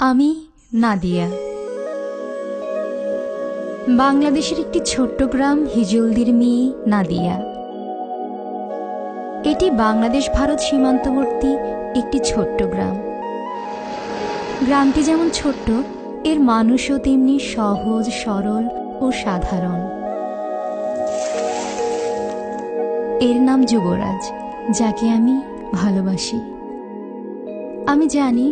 আমি নাদিয়া। বাংলাদেশের একটি ছোট্ট গ্রাম হিজলদির মেয়ে নাদিয়া। এটি বাংলাদেশ ভারত সীমান্তবর্তী একটি ছোট্ট গ্রাম। গ্রামটি যেমন ছোট্ট, এর মানুষও তেমনি সহজ, সরল ও সাধারণ। এর নাম যুবরাজ, যাকে আমি ভালোবাসি। আমি জানি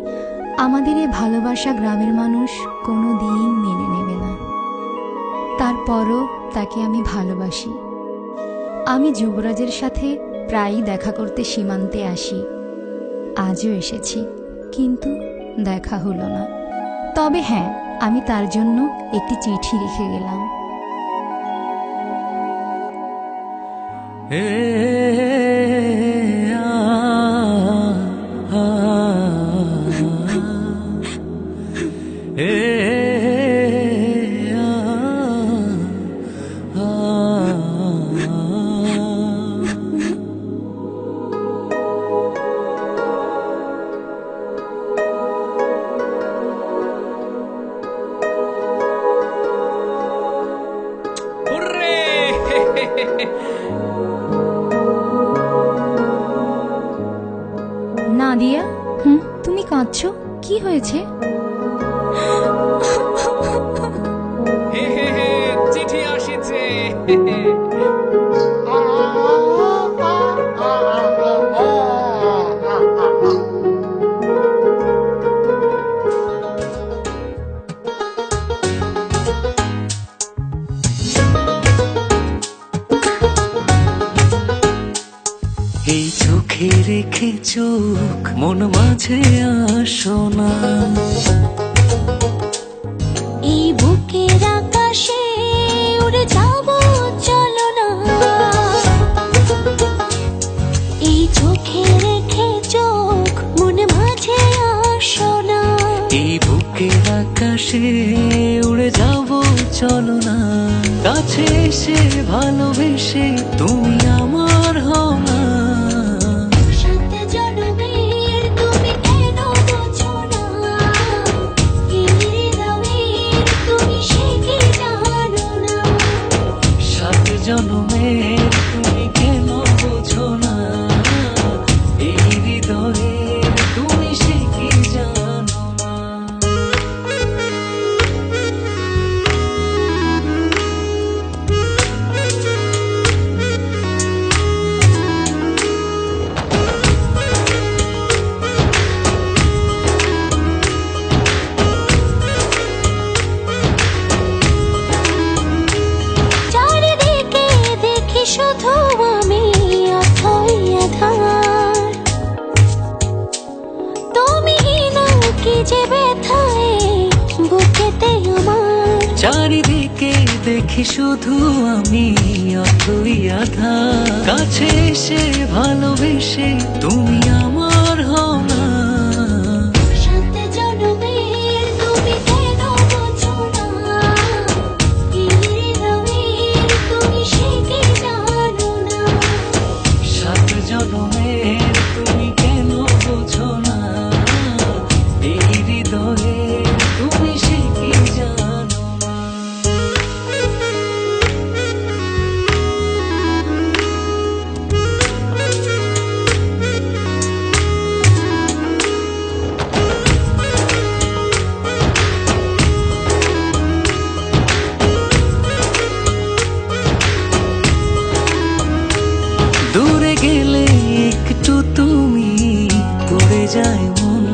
আমাদের এই ভালোবাসা গ্রামের মানুষ কোনোদিন মেনে নেবে না, তারপরও তাকে আমি ভালোবাসি। আমি যুবরাজের সাথে প্রায়ই দেখা করতে সীমান্তে আসি। আজও এসেছি, কিন্তু দেখা হলো না। তবে হ্যাঁ, আমি তার জন্য একটি চিঠি লিখে গেলাম। নাদিয়া, তুমি কাঁদছো? কি হয়েছে? চিঠি আসিছে। এই চোখে রেখে চোখ মন মাঝে আসো না, এই বুকের আকাশে উড়ে যাব চলো না। এই চোখে রেখে চোখ মন মাঝে আসো না, এই বুকের আকাশে উড়ে যাব চলো না। কাছে এসে ভালোবেসে তুমি আমার হও না। সাত জনমের তুমি কেন বোঝো না, এই হৃদয়ের তুমি সে কি জানো না। সাত জনমের তুমি কেন বোঝো না, এই হৃদয়ের তুমি সে কি জানো না। চারিদিকে দেখি শুধু আমি অথই আধার, তুমি না কি যে ব্যথায় বুকেতে আমার। চারিদিকে দেখি শুধু আমি অথই আধার। কাছে এসে ভালোবেসে তুমি আমার হও না। সাত জনমের তুমি কেন বোঝো না, এই হৃদয়ের তুমি সে কি জানো না। সাত জনমের তুমি কেন বোঝো না, এই হৃদয়ের তুমি সে কি জানো না। দূরে গেলে একটু তুমি পড়ে যায় মন,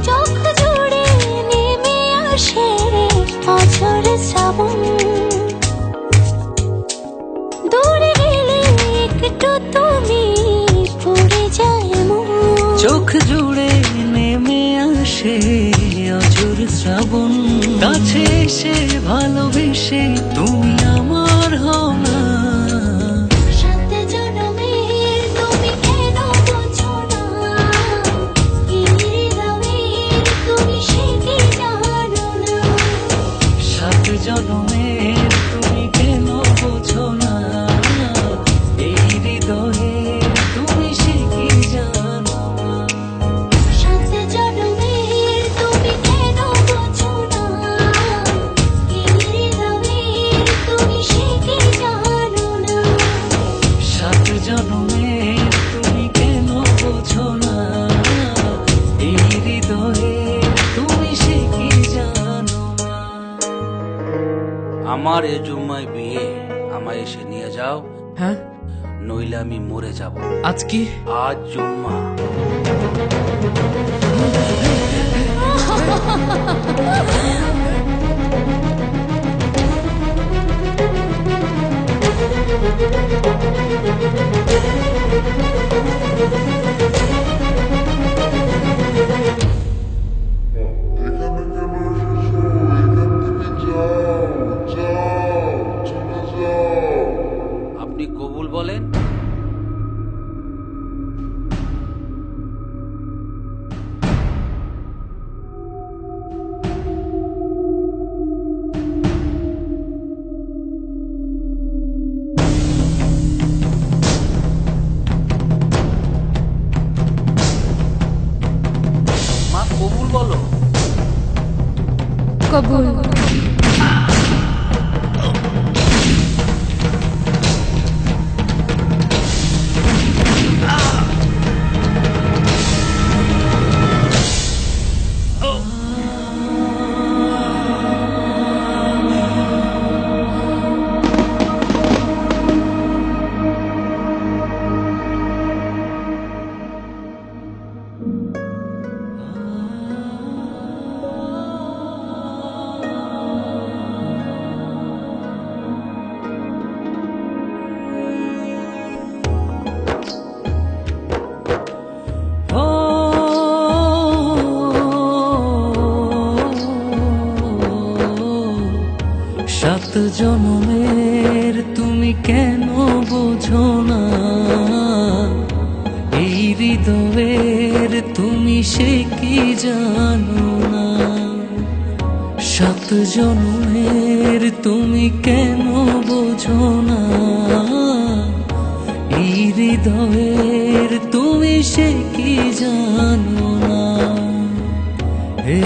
চোখ জুড়ে নেমে আসে অঝোর শ্রাবণ। দূরে গেলে একটু তুমি পড়ে যায় মন। চোখ জুড়ে নেমে আসে অঝোর শ্রাবণ। কাছে এসে ভালোবেসে তুমি আমার হও না। সাত জনমের তুমি কেন বোঝো না, এই হৃদয়ের তুমি সে কি জানো না। সাত জনমের তুমি কেন বোঝো না, এই হৃদয়ের তুমি সে কি জানো না। আমার এ জুম্মায় বিয়ে, আমায় এসে নিয়ে যাও, হ্যাঁ নইলে আমি মরে যাব। আজ কি? আজ জুম্মা। আপনি কবুল বলেন। মা কবুল বলো। কবুল। ও সাত জনমের তুমি কেন বোঝো না, এই হৃদয়ের তুমি সে কি জানো না। সাত জনমের তুমি কেন বোঝো না, এই হৃদয়ের তুমি সে কি জানো না। হে